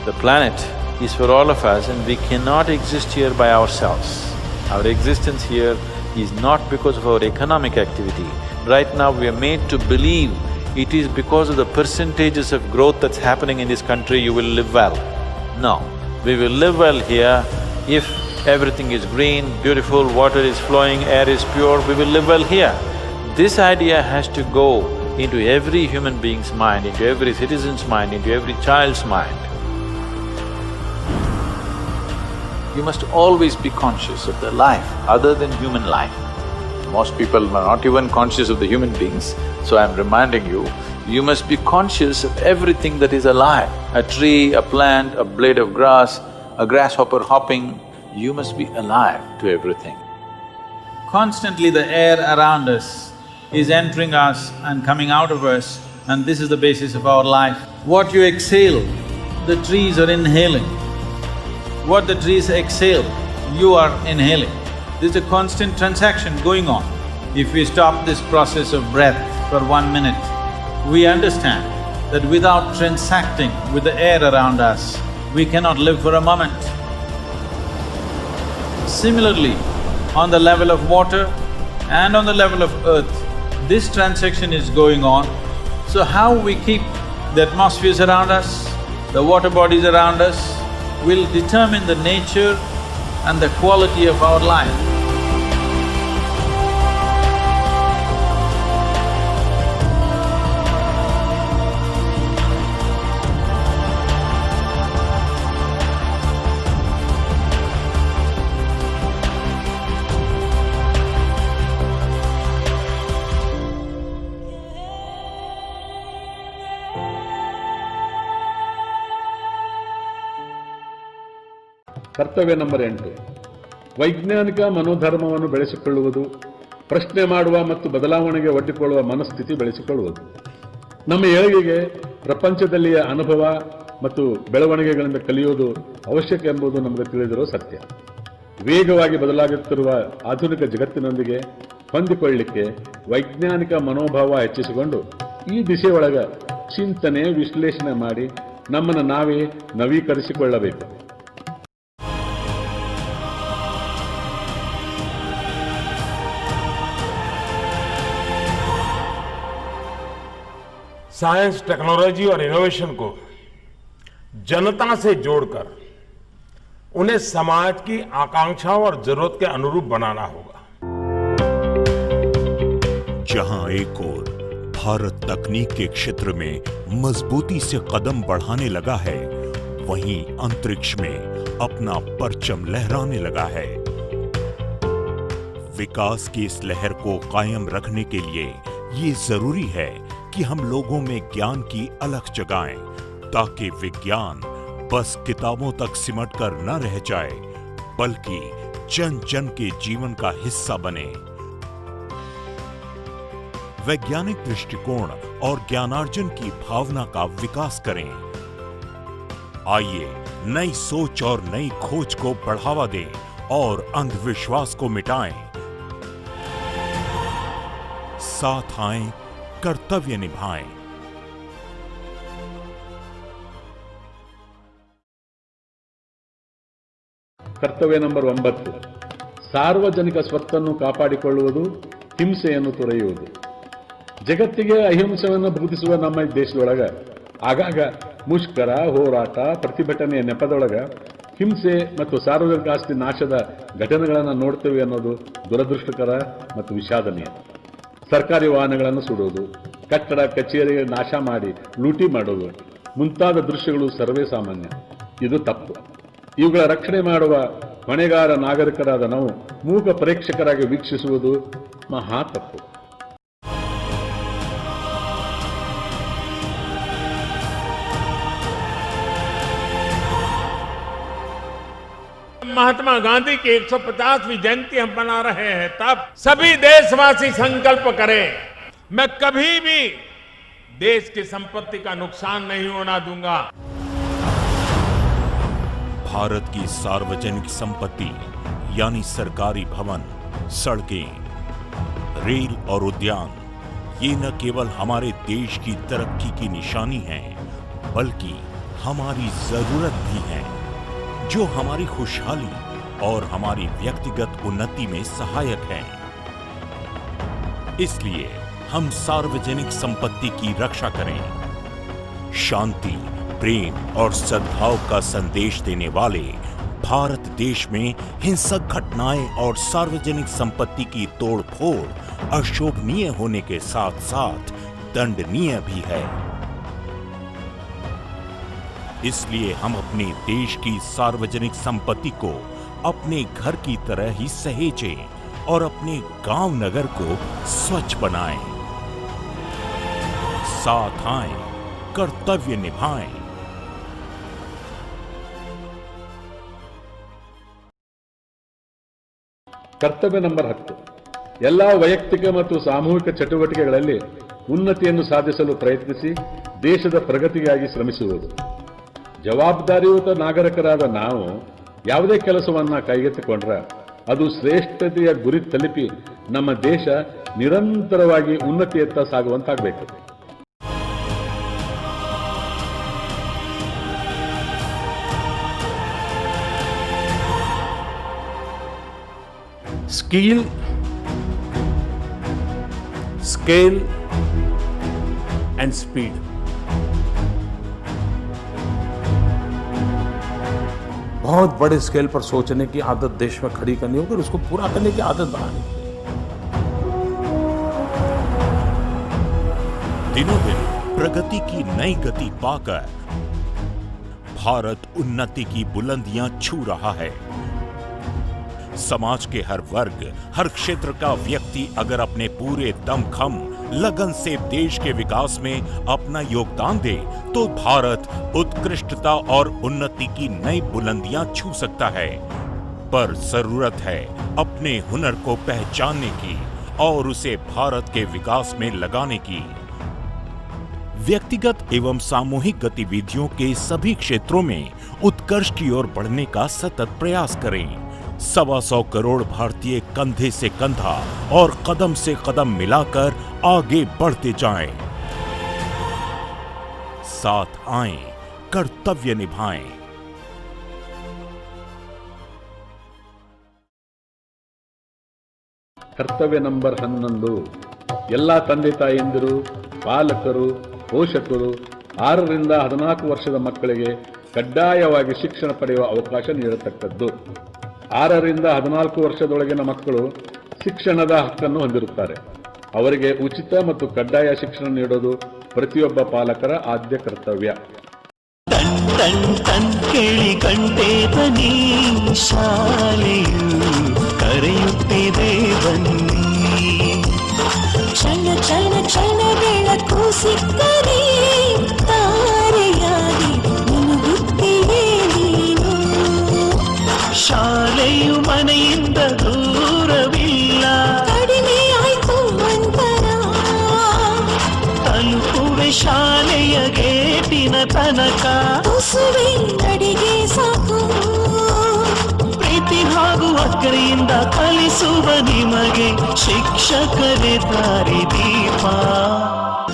The planet is for all of us and we cannot exist here by ourselves. Our existence here is not because of our economic activity. Right now we are made to believe it is because of the percentages of growth that's happening in this country you will live well. No, we will live well here if everything is green, beautiful, water is flowing, air is pure, we will live well here. This idea has to go into every human being's mind, into every citizen's mind, into every child's mind. You must always be conscious of the life other than human life. Most people are not even conscious of the human beings, so I'm reminding you, you must be conscious of everything that is alive. A tree, a plant, a blade of grass, a grasshopper hopping, you must be alive to everything. Constantly the air around us is entering us and coming out of us, and this is the basis of our life. What you exhale, the trees are inhaling. What the trees exhale, you are inhaling. There's a constant transaction going on. If we stop this process of breath for 1 minute, we understand that without transacting with the air around us, we cannot live for a moment. Similarly, on the level of water and on the level of earth, this transaction is going on. So how we keep the atmospheres around us, the water bodies around us, will determine the nature and the quality of our life. ಕರ್ತವ್ಯ ನಂಬರ್ 8, ವೈಜ್ಞಾನಿಕ ಮನೋಧರ್ಮವನ್ನು ಬೆಳೆಸಿಕೊಳ್ಳುವುದು, ಪ್ರಶ್ನೆ ಮಾಡುವ ಮತ್ತು ಬದಲಾವಣೆಗೆ ಒಡ್ಡಿಕೊಳ್ಳುವ ಮನಸ್ಥಿತಿ ಬೆಳೆಸಿಕೊಳ್ಳುವುದು. ನಮ್ಮ ಏಳಿಗೆಗೆ ಪ್ರಪಂಚದಲ್ಲಿಯ ಅನುಭವ ಮತ್ತು ಬೆಳವಣಿಗೆಗಳಿಂದ ಕಲಿಯುವುದು ಅವಶ್ಯಕ ಎಂಬುದು ನಮಗೆ ತಿಳಿದಿರುವ ಸತ್ಯ. ವೇಗವಾಗಿ ಬದಲಾಗುತ್ತಿರುವ ಆಧುನಿಕ ಜಗತ್ತಿನೊಂದಿಗೆ ಹೊಂದಿಕೊಳ್ಳಲಿಕ್ಕೆ ವೈಜ್ಞಾನಿಕ ಮನೋಭಾವ ಹೆಚ್ಚಿಸಿಕೊಂಡು ಈ ದಿಶೆಯೊಳಗ ಚಿಂತನೆ, ವಿಶ್ಲೇಷಣೆ ಮಾಡಿ ನಮ್ಮನ್ನು ನಾವೇ ನವೀಕರಿಸಿಕೊಳ್ಳಬೇಕು. साइंस, टेक्नोलॉजी और इनोवेशन को जनता से जोड़कर उन्हें समाज की आकांक्षाओं और जरूरत के अनुरूप बनाना होगा। जहां एक ओर भारत तकनीक के क्षेत्र में मजबूती से कदम बढ़ाने लगा है, वहीं अंतरिक्ष में अपना परचम लहराने लगा है। विकास की इस लहर को कायम रखने के लिए ये जरूरी है कि हम लोगों में ज्ञान की अलख जगाएं, ताकि विज्ञान बस किताबों तक सिमट कर न रह जाए, बल्कि जन जन के जीवन का हिस्सा बने। वैज्ञानिक दृष्टिकोण और ज्ञानार्जन की भावना का विकास करें। आइए नई सोच और नई खोज को बढ़ावा दें और अंधविश्वास को मिटाएं। साथ आएं, कर्तव्य निभाएं। ಕರ್ತವ್ಯ ನಂಬರ್ 9, ಸಾರ್ವಜನಿಕ ಸ್ವತ್ತನ್ನು ಕಾಪಾಡಿಕೊಳ್ಳುವುದು, ಹಿಂಸೆಯನ್ನು ತೊರೆಯುವುದು. ಜಗತ್ತಿಗೆ ಅಹಿಂಸೆಯನ್ನು ಬೋಧಿಸುವ ನಮ್ಮ ದೇಶದೊಳಗ ಆಗಾಗ ಮುಷ್ಕರ, ಹೋರಾಟ, ಪ್ರತಿಭಟನೆಯ ನೆಪದೊಳಗ ಹಿಂಸೆ ಮತ್ತು ಸಾರ್ವಜನಿಕ ಆಸ್ತಿ ನಾಶದ ಘಟನೆಗಳನ್ನು ನೋಡ್ತೇವೆ ಅನ್ನೋದು ದುರದೃಷ್ಟಕರ ಮತ್ತು ವಿಷಾದನೀಯ. ಸರ್ಕಾರಿ ವಾಹನಗಳನ್ನು ಸುಡೋದು, ಕಟ್ಟಡ ಕಚೇರಿ ನಾಶ ಮಾಡಿ ಲೂಟಿ ಮಾಡೋದು ಮುಂತಾದ ದೃಶ್ಯಗಳು ಸರ್ವೇ ಸಾಮಾನ್ಯ. ಇದು ತಪ್ಪು. ಇವುಗಳ ರಕ್ಷಣೆ ಮಾಡುವ ಹೊಣೆಗಾರ ನಾಗರಿಕರಾದ ನಾವು ಮೂಕ ಪ್ರೇಕ್ಷಕರಾಗಿ ವೀಕ್ಷಿಸುವುದು ಮಹಾ ತಪ್ಪು. महात्मा गांधी की 150वीं जयंती हम मना रहे हैं, तब सभी देशवासी संकल्प करें, मैं कभी भी देश की संपत्ति का नुकसान नहीं होना दूंगा। भारत की सार्वजनिक संपत्ति यानी सरकारी भवन, सड़कें, रेल और उद्यान ये न केवल हमारे देश की तरक्की की निशानी हैं, बल्कि हमारी जरूरत भी हैं, जो हमारी खुशहाली और हमारी व्यक्तिगत उन्नति में सहायक हैं। इसलिए हम सार्वजनिक संपत्ति की रक्षा करें। शांति, प्रेम और सद्भाव का संदेश देने वाले भारत देश में हिंसक घटनाएं और सार्वजनिक संपत्ति की तोड़फोड़ अशोभनीय होने के साथ साथ दंडनीय भी है। इसलिए हम अपने देश की सार्वजनिक संपत्ति को अपने घर की तरह ही सहेजें और अपने गांव नगर को स्वच्छ बनाएं। साथ आएं, कर्तव्य निभाएं। ಕರ್ತವ್ಯ ನಂಬರ್ 10, ಎಲ್ಲ ವೈಯಕ್ತಿಕ ಮತ್ತು ಸಾಮೂಹಿಕ ಚಟುವಟಿಕೆಗಳಲ್ಲಿ ಉನ್ನತಿಯನ್ನು ಸಾಧಿಸಲು ಪ್ರಯತ್ನಿಸಿ ದೇಶದ ಪ್ರಗತಿಗಾಗಿ ಶ್ರಮಿಸುವುದು. ಜವಾಬ್ದಾರಿಯುತ ನಾಗರಿಕರಾದ ನಾವು ಯಾವುದೇ ಕೆಲಸವನ್ನ ಕೈಗೆತ್ತಿಕೊಂಡ್ರೆ ಅದು ಶ್ರೇಷ್ಠತೆಯ ಗುರಿ ತಲುಪಿ ನಮ್ಮ ದೇಶ ನಿರಂತರವಾಗಿ ಉನ್ನತಿಯತ್ತ ಸಾಗುವಂತಾಗಬೇಕು. Scale and speed. बहुत बड़े स्केल पर सोचने की आदत देश में खड़ी करनी होगी और उसको पूरा करने की आदत बनानी होगी. दिनों दिन प्रगति की नई गति पाकर भारत उन्नति की बुलंदियां छू रहा है. समाज के हर वर्ग, हर क्षेत्र का व्यक्ति अगर अपने पूरे दमखम लगन से देश के विकास में अपना योगदान दे तो भारत उत्कृष्टता और उन्नति की नई बुलंदियां छू सकता है. पर जरूरत है अपने हुनर को पहचानने की और उसे भारत के विकास में लगाने की. व्यक्तिगत एवं सामूहिक गतिविधियों के सभी क्षेत्रों में उत्कर्ष की ओर बढ़ने का सतत प्रयास करें. 125 करोड़ भारतीय कंधे से कंधा और कदम से कदम मिलाकर आगे बढ़ते जाएं. साथ आएं, कर्तव्य निभाएं. ಕರ್ತವ್ಯ ನಂಬರ್ 11. ಎಲ್ಲ ತಂದೆ ತಾಯಂದಿರು, ಪಾಲಕರು, ಪೋಷಕರು 6ರಿಂದ 14 ವರ್ಷದ ಮಕ್ಕಳಿಗೆ ಕಡ್ಡಾಯವಾಗಿ ಶಿಕ್ಷಣ ಪಡೆಯುವ ಅವಕಾಶ ನೀಡತಕ್ಕದ್ದು. 6ರಿಂದ 14 ವರ್ಷದೊಳಗಿನ ಮಕ್ಕಳು ಶಿಕ್ಷಣದ ಹಕ್ಕನ್ನು ಹೊಂದಿರುತ್ತಾರೆ. ಅವರಿಗೆ ಉಚಿತ ಮತ್ತು ಕಡ್ಡಾಯ ಶಿಕ್ಷಣ ನೀಡೋದು ಪ್ರತಿಯೊಬ್ಬ ಪಾಲಕರ ಆದ್ಯ ಕರ್ತವ್ಯ. ಕೇಳಿ ಗಂಟೆ ಬನ್ನಿ, ಶಾಲೆಯು ಕರೆಯುತ್ತಿದೆ ಬನ್ನಿ. ಕ್ಷಣ ಕ್ಷಣ ಕ್ಷಣ ಬೆಳಕು ಸಿಕ್ಕರೆ ತಾರೆಯಾಗಿ ಮುಳುಗುತ್ತೀಯೇ ನೀನು. ಶಾಲೆಯು ಮನೆಯಿಂದ ದೂರವಿಲ್ಲ, ಕಡಿಮೆ ಆಯ್ತು ಮಂತರ. ತಲುಪುವೆ ಶಾಲೆಯ ಗೇಟಿನ ತನಕ, ತುಸುವೆ ನಡಿಗೆ ಸಾಕು. ಪ್ರೀತಿ ಹಾಗೂ ಅಕ್ಕರೆಯಿಂದ ಕಲಿಸುವ ನಿಮಗೆ ಶಿಕ್ಷಕರೇ ದಾರಿ ದೀಪ.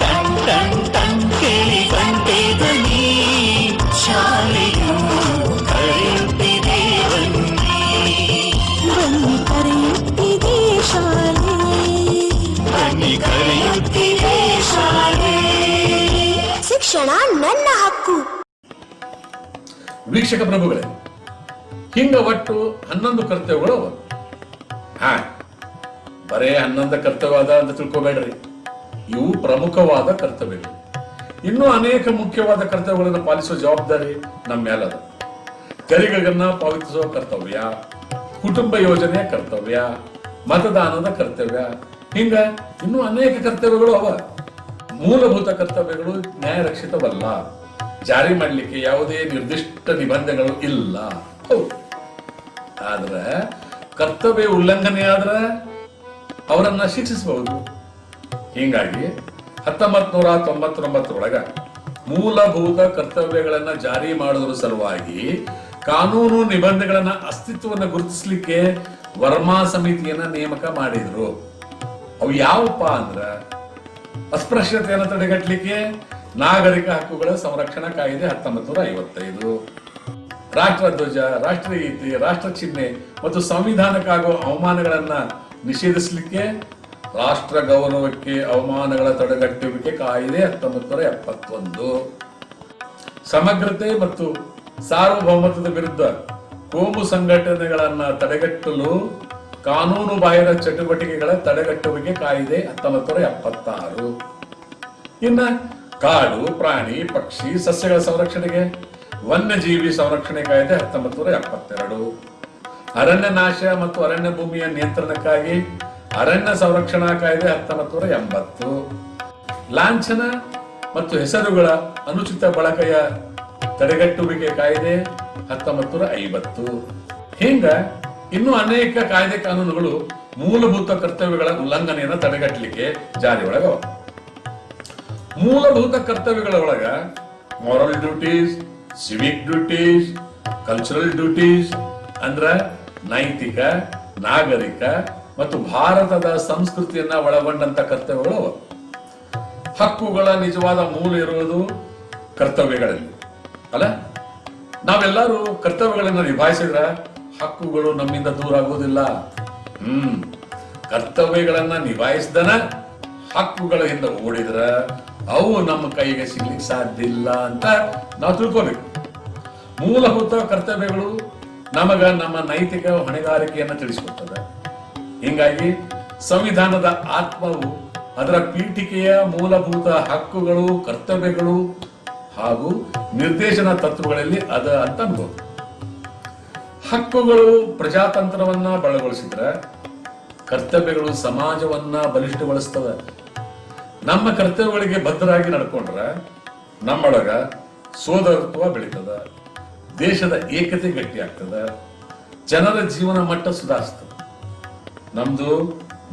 ಟನ್ ಟನ್ ಟನ್ ಕೇಳಿ ಗಂಟೆ ಧ್ವನಿ, ಶಾಲೆಯು ಕರೆಯುತ್ತಿದೆ ಬನ್ನಿ. ಬನ್ನಿ ಕರೆಯುತ್ತಿದೆ ಶಾಲೆ, ಬನ್ನಿ ಕರೆಯುತ್ತಿದೆ ಶಾಲೆ. ಶಿಕ್ಷಣ ನನ್ನ ಹಕ್ಕು. ವೀಕ್ಷಕ ಪ್ರಭುಗಳೇ, ಹಿಂಗ ಒಟ್ಟು 11 ಕರ್ತವ್ಯಗಳು ಅವ. ಬರೇ 11 ಕರ್ತವ್ಯ ಅದ ಅಂತ ತಿಳ್ಕೊಬೇಡ್ರಿ. ಇವು ಪ್ರಮುಖವಾದ ಕರ್ತವ್ಯಗಳು. ಇನ್ನೂ ಅನೇಕ ಮುಖ್ಯವಾದ ಕರ್ತವ್ಯಗಳನ್ನು ಪಾಲಿಸುವ ಜವಾಬ್ದಾರಿ ನಮ್ಮ ಮೇಲದ. ತೆರಿಗೆಗಳನ್ನ ಪಾವತಿಸುವ ಕರ್ತವ್ಯ, ಕುಟುಂಬ ಯೋಜನೆಯ ಕರ್ತವ್ಯ, ಮತದಾನದ ಕರ್ತವ್ಯ, ಹಿಂಗ ಇನ್ನೂ ಅನೇಕ ಕರ್ತವ್ಯಗಳು ಅವ. ಮೂಲಭೂತ ಕರ್ತವ್ಯಗಳು ನ್ಯಾಯರಕ್ಷಿತವಲ್ಲ. ಜಾರಿ ಮಾಡಲಿಕ್ಕೆ ಯಾವುದೇ ನಿರ್ದಿಷ್ಟ ನಿಬಂಧನೆಗಳು ಇಲ್ಲ. ಹೌದು, ಆದ್ರೆ ಕರ್ತವ್ಯ ಉಲ್ಲಂಘನೆ ಆದ್ರೆ ಅವರನ್ನ ಶಿಕ್ಷಿಸಬಹುದು. ಹೀಗಾಗಿ 1999 ಮೂಲಭೂತ ಕರ್ತವ್ಯಗಳನ್ನ ಜಾರಿ ಮಾಡುವುದರ ಸಲುವಾಗಿ ಕಾನೂನು ನಿಬಂಧನೆಗಳನ್ನ ಅಸ್ತಿತ್ವವನ್ನು ಗುರುತಿಸಲಿಕ್ಕೆ ವರ್ಮಾ ಸಮಿತಿಯನ್ನ ನೇಮಕ ಮಾಡಿದ್ರು. ಅವು ಯಾವಪ್ಪ ಅಂದ್ರ ಅಸ್ಪೃಶ್ಯತೆಯನ್ನು ತಡೆಗಟ್ಟಲಿಕ್ಕೆ ನಾಗರಿಕ ಹಕ್ಕುಗಳ ಸಂರಕ್ಷಣಾ ಕಾಯ್ದೆ 1955, ರಾಷ್ಟ್ರಧ್ವಜ, ರಾಷ್ಟ್ರಗೀತೆ, ರಾಷ್ಟ್ರ ಚಿಹ್ನೆ ಮತ್ತು ಸಂವಿಧಾನಕ್ಕಾಗುವ ಅವಮಾನಗಳನ್ನ ನಿಷೇಧಿಸಲಿಕ್ಕೆ ರಾಷ್ಟ್ರ ಗೌರವಕ್ಕೆ ಅವಮಾನಗಳ ತಡೆಗಟ್ಟುವಿಕೆ ಕಾಯ್ದೆ 1971, ಸಮಗ್ರತೆ ಮತ್ತು ಸಾರ್ವಭೌಮತ್ವದ ವಿರುದ್ಧ ಕೋಮು ಸಂಘಟನೆಗಳನ್ನ ತಡೆಗಟ್ಟಲು ಕಾನೂನು ಬಾಹಿರ ಚಟುವಟಿಕೆಗಳ ತಡೆಗಟ್ಟುವಿಕೆ ಕಾಯ್ದೆ 1976. ಇನ್ನ ಕಾಡು, ಪ್ರಾಣಿ, ಪಕ್ಷಿ, ಸಸ್ಯಗಳ ಸಂರಕ್ಷಣೆಗೆ ವನ್ಯಜೀವಿ ಸಂರಕ್ಷಣೆ ಕಾಯ್ದೆ 1972, ಅರಣ್ಯ ನಾಶ ಮತ್ತು ಅರಣ್ಯ ಭೂಮಿಯ ನಿಯಂತ್ರಣಕ್ಕಾಗಿ ಅರಣ್ಯ ಸಂರಕ್ಷಣಾ ಕಾಯ್ದೆ 1980, ಲಾಂಛನ ಮತ್ತು ಹೆಸರುಗಳ ಅನುಚಿತ ಬಳಕೆಯ ತಡೆಗಟ್ಟುವಿಕೆ ಕಾಯ್ದೆ 1950. ಹಿಂಗ ಇನ್ನೂ ಅನೇಕ ಕಾಯ್ದೆ ಕಾನೂನುಗಳು ಮೂಲಭೂತ ಕರ್ತವ್ಯಗಳ ಉಲ್ಲಂಘನೆಯನ್ನು ತಡೆಗಟ್ಟಲಿಕ್ಕೆ ಜಾರಿ ಒಳಗವ. ಮೂಲಭೂತ ಕರ್ತವ್ಯಗಳ ಒಳಗ moral duties, Civic duties, cultural duties ಅಂದ್ರ ನೈತಿಕ, ನಾಗರಿಕ ಮತ್ತು ಭಾರತದ ಸಂಸ್ಕೃತಿಯನ್ನ ಒಳಗೊಂಡಂತ ಕರ್ತವ್ಯಗಳು ಅವ. ಹಕ್ಕುಗಳ ನಿಜವಾದ ಮೂಲ ಇರುವುದು ಕರ್ತವ್ಯಗಳಲ್ಲಿ ಅಲ್ಲ. ನಾವೆಲ್ಲರೂ ಕರ್ತವ್ಯಗಳನ್ನು ನಿಭಾಯಿಸಿದ್ರ ಹಕ್ಕುಗಳು ನಮ್ಮಿಂದ ದೂರ ಆಗುವುದಿಲ್ಲ. ಕರ್ತವ್ಯಗಳನ್ನ ನಿಭಾಯಿಸಿದನ ಹಕ್ಕುಗಳ ಹಿಂದೆ ಓಡಿದ್ರ ಅವು ನಮ್ಮ ಕೈಗೆ ಸಿಗ್ಲಿಕ್ಕೆ ಸಾಧ್ಯ ಇಲ್ಲ ಅಂತ ನಾವು ತಿಳ್ಕೋಬೇಕು. ಮೂಲಭೂತ ಕರ್ತವ್ಯಗಳು ನಮಗ ನಮ್ಮ ನೈತಿಕ ಹೊಣೆಗಾರಿಕೆಯನ್ನು ತಿಳಿಸಿಕೊಡ್ತದೆ. ಹಿಂಗಾಗಿ ಸಂವಿಧಾನದ ಆತ್ಮವು ಅದರ ಪೀಠಿಕೆಯ ಮೂಲಭೂತ ಹಕ್ಕುಗಳು, ಕರ್ತವ್ಯಗಳು ಹಾಗೂ ನಿರ್ದೇಶನ ತತ್ವಗಳಲ್ಲಿ ಅದ ಅಂತ ಅನ್ಬೋದು. ಹಕ್ಕುಗಳು ಪ್ರಜಾತಂತ್ರವನ್ನ ಬಲಗೊಳಿಸಿದ್ರೆ ಕರ್ತವ್ಯಗಳು ಸಮಾಜವನ್ನ ಬಲಿಷ್ಠಗೊಳಿಸ್ತವೆ. ನಮ್ಮ ಕರ್ತವ್ಯಗಳಿಗೆ ಬದ್ಧರಾಗಿ ನಡ್ಕೊಂಡ್ರೆ ನಮ್ಮೊಳಗ ಸೋದರತ್ವ ಬೆಳೀತದ, ದೇಶದ ಏಕತೆ ಗಟ್ಟಿ ಆಗ್ತದ, ಜನರ ಜೀವನ ಮಟ್ಟ ಸುಧಾರಿಸ್ತದೆ. ನಮ್ದು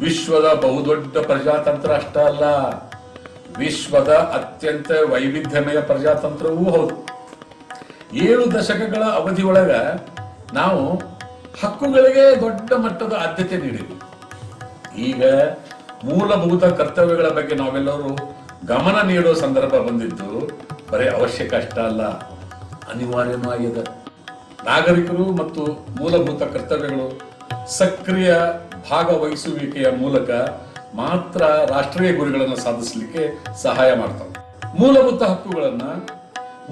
ವಿಶ್ವದ ಬಹುದೊಡ್ಡ ಪ್ರಜಾತಂತ್ರ ಅಷ್ಟ ಅಲ್ಲ, ವಿಶ್ವದ ಅತ್ಯಂತ ವೈವಿಧ್ಯಮಯ ಪ್ರಜಾತಂತ್ರವೂ ಹೌದು. 7 ದಶಕಗಳ ಅವಧಿಯೊಳಗ ನಾವು ಹಕ್ಕುಗಳಿಗೆ ದೊಡ್ಡ ಮಟ್ಟದ ಆದ್ಯತೆ ನೀಡಿದ್ವಿ. ಈಗ ಮೂಲಭೂತ ಕರ್ತವ್ಯಗಳ ಬಗ್ಗೆ ನಾವೆಲ್ಲರೂ ಗಮನ ನೀಡೋ ಸಂದರ್ಭ ಬಂದಿದ್ದು ಬರೀ ಅವಶ್ಯಕ ಅಷ್ಟ ಅಲ್ಲ, ಅನಿವಾರ್ಯನೂ ಆಗಿದೆ. ನಾಗರಿಕರು ಮತ್ತು ಮೂಲಭೂತ ಕರ್ತವ್ಯಗಳು ಸಕ್ರಿಯ ಭಾಗವಹಿಸುವಿಕೆಯ ಮೂಲಕ ಮಾತ್ರ ರಾಷ್ಟ್ರೀಯ ಗುರಿಗಳನ್ನು ಸಾಧಿಸಲಿಕ್ಕೆ ಸಹಾಯ ಮಾಡ್ತವೆ. ಮೂಲಭೂತ ಹಕ್ಕುಗಳನ್ನ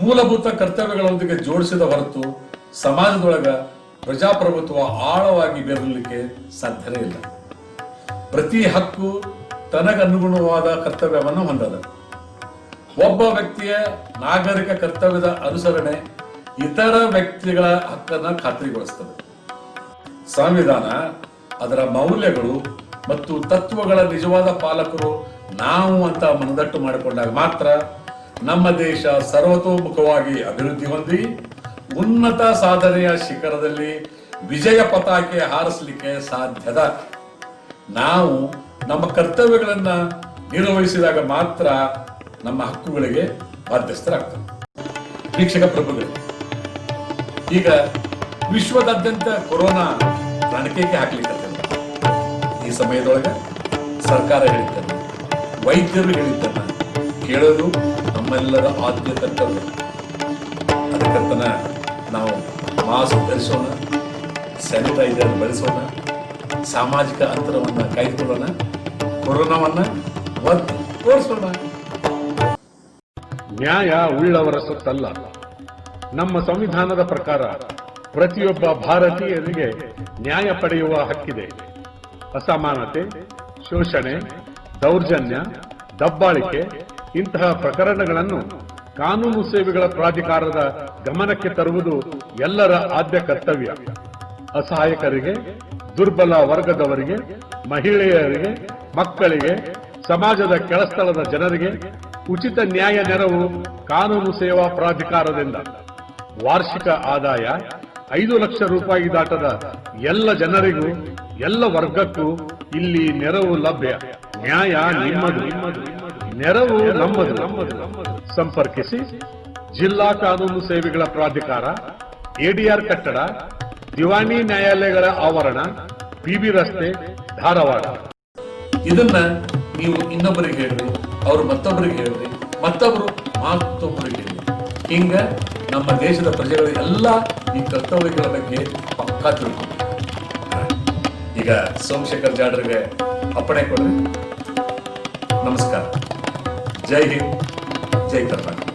ಮೂಲಭೂತ ಕರ್ತವ್ಯಗಳೊಂದಿಗೆ ಜೋಡಿಸಿದ ಹೊರತು ಸಮಾಜದೊಳಗ ಪ್ರಜಾಪ್ರಭುತ್ವ ಆಳವಾಗಿ ಬೇರಲಿಕ್ಕೆ ಸಾಧ್ಯವೇ ಇಲ್ಲ. ಪ್ರತಿ ಹಕ್ಕು ತನಗನುಗುಣವಾದ ಕರ್ತವ್ಯವನ್ನು ಹೊಂದದ. ಒಬ್ಬ ವ್ಯಕ್ತಿಯ ನಾಗರಿಕ ಕರ್ತವ್ಯದ ಅನುಸರಣೆ ಇತರ ವ್ಯಕ್ತಿಗಳ ಹಕ್ಕನ್ನು ಖಾತ್ರಿಗೊಳಿಸುತ್ತದೆ. ಸಂವಿಧಾನ ಅದರ ಮೌಲ್ಯಗಳು ಮತ್ತು ತತ್ವಗಳ ನಿಜವಾದ ಪಾಲಕರು ನಾವು ಅಂತ ಮನದಟ್ಟು ಮಾಡಿಕೊಂಡಾಗ ಮಾತ್ರ ನಮ್ಮ ದೇಶ ಸರ್ವತೋಮುಖವಾಗಿ ಅಭಿವೃದ್ಧಿ ಹೊಂದಿ ಉನ್ನತ ಸಾಧನೆಯ ಶಿಖರದಲ್ಲಿ ವಿಜಯ ಪತಾಕೆ ಹಾರಿಸಲಿಕ್ಕೆ ಸಾಧ್ಯದ. ನಾವು ನಮ್ಮ ಕರ್ತವ್ಯಗಳನ್ನ ನಿರ್ವಹಿಸಿದಾಗ ಮಾತ್ರ ನಮ್ಮ ಹಕ್ಕುಗಳಿಗೆ ಬಾಧ್ಯಸ್ಥರಾಗ್ತವೆ. ವೀಕ್ಷಕ ಪ್ರಭುಗಳು, ಈಗ ವಿಶ್ವದಾದ್ಯಂತ ಕೊರೋನಾ ರಣಕೇಕೆ ಹಾಕ್ಲಿಕ್ಕೆ ಈ ಸಮಯದೊಳಗೆ ಸರ್ಕಾರ ಹೇಳಿದ್ದಾನೆ, ವೈದ್ಯರು ಹೇಳಿದ್ದಾನೆ, ಕೇಳೋದು ನಮ್ಮೆಲ್ಲರ ಆದ್ಯ ಕರ್ತವ್ಯ. ಅದಕ್ಕಂತನ ನಾವು ಮಾಸ್ಕ್ ಧರಿಸೋಣ, ಸ್ಯಾನಿಟೈಸರ್ ಬಳಸೋಣ, ಸಾಮಾಜಿಕ ಅಂತರವನ್ನು ಕಾಯ್ದುಕೊಳ್ಳೋಣ, ಕೊರೋನಾವನ್ನ ಒತ್ತು ತೋರಿಸೋಣ. ನ್ಯಾಯ ಉಳ್ಳವರ ಸೊತ್ತಲ್ಲ. ನಮ್ಮ ಸಂವಿಧಾನದ ಪ್ರಕಾರ ಪ್ರತಿಯೊಬ್ಬ ಭಾರತೀಯರಿಗೆ ನ್ಯಾಯ ಪಡೆಯುವ ಹಕ್ಕಿದೆ. ಅಸಮಾನತೆ, ಶೋಷಣೆ, ದೌರ್ಜನ್ಯ, ದಬ್ಬಾಳಿಕೆ ಇಂತಹ ಪ್ರಕರಣಗಳನ್ನು ಕಾನೂನು ಸೇವೆಗಳ ಪ್ರಾಧಿಕಾರದ ಗಮನಕ್ಕೆ ತರುವುದು ಎಲ್ಲರ ಆದ್ಯ ಕರ್ತವ್ಯ. ಅಸಹಾಯಕರಿಗೆ, ದುರ್ಬಲ ವರ್ಗದವರಿಗೆ, ಮಹಿಳೆಯರಿಗೆ, ಮಕ್ಕಳಿಗೆ, ಸಮಾಜದ ಕೆಳಸ್ಥಳದ ಜನರಿಗೆ ಉಚಿತ ನ್ಯಾಯ ನೆರವು ಕಾನೂನು ಸೇವಾ ಪ್ರಾಧಿಕಾರದಿಂದ. ವಾರ್ಷಿಕ ಆದಾಯ 5 ಲಕ್ಷ ರೂಪಾಯಿ ದಾಟದ ಎಲ್ಲ ಜನರಿಗೂ, ಎಲ್ಲ ವರ್ಗಕ್ಕೂ ಇಲ್ಲಿ ನೆರವು ಲಭ್ಯ. ನ್ಯಾಯ ನಿಮ್ಮದು, ನೆರವು ನಮ್ಮದು. ಸಂಪರ್ಕಿಸಿ ಜಿಲ್ಲಾ ಕಾನೂನು ಸೇವೆಗಳ ಪ್ರಾಧಿಕಾರ, ಎಡಿಆರ್ ಕಟ್ಟಡ, ದಿವಾಣಿ ನ್ಯಾಯಾಲಯಗಳ ಆವರಣ, ಪಿಬಿ ರಸ್ತೆ, ಧಾರವಾಡ. ಇದನ್ನ ನೀವು ಇನ್ನೊಬ್ಬರಿಗೆ ಹೇಳ್ರಿ, ಅವರು ಮತ್ತೊಬ್ಬರಿಗೆ ಹೇಳ್ರಿ, ಮತ್ತೊಬ್ಬರು ಮತ್ತೊಬ್ಬರಿಗೆ ಹೇಳ್ರಿ. ಹಿಂಗ ನಮ್ಮ ದೇಶದ ಪ್ರಜೆಗಳೆಲ್ಲ ಈ ಕರ್ತವ್ಯಗಳ ಬಗ್ಗೆ ಪಕ್ಕಾ ತಿಳ್ಕೊಂಡು ಈಗ ಸೋಮಶೇಖರ್ ಜಾಡ್ರಿಗೆ ಅಪ್ಪಣೆ ಕೊಡ್ರಿ. ನಮಸ್ಕಾರ. ಜೈ ಹಿಂದ್, ಜೈ ಕರ್ನಾಟಕ.